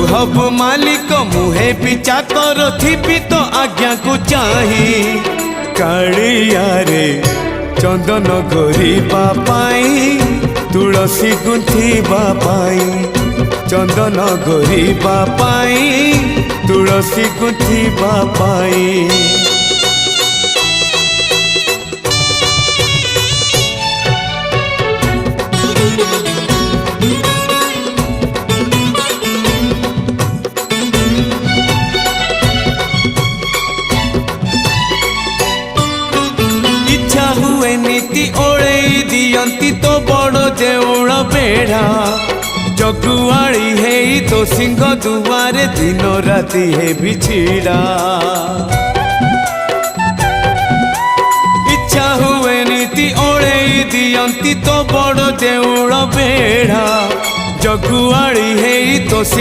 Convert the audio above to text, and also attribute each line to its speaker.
Speaker 1: Hub मालिक मुहे पिचा कर थी तो आज्ञा को चाही कालिया रे चंदन गोरीबा पाई तुलसी गुंथिबा पाई चंदन गोरीबा पाई तुलसी गुंथिबा पाई। इच्छा हुए नीति ओले दियंती तो बड़ देउल बेढ़ा जगुआड़ी है तो सिंह दुआरे दिन राति है बिछिड़ा। इच्छा हुए नीति ओले दियंती तो बड़ देउल बेढ़ा जगुआड़ी है तो सिंह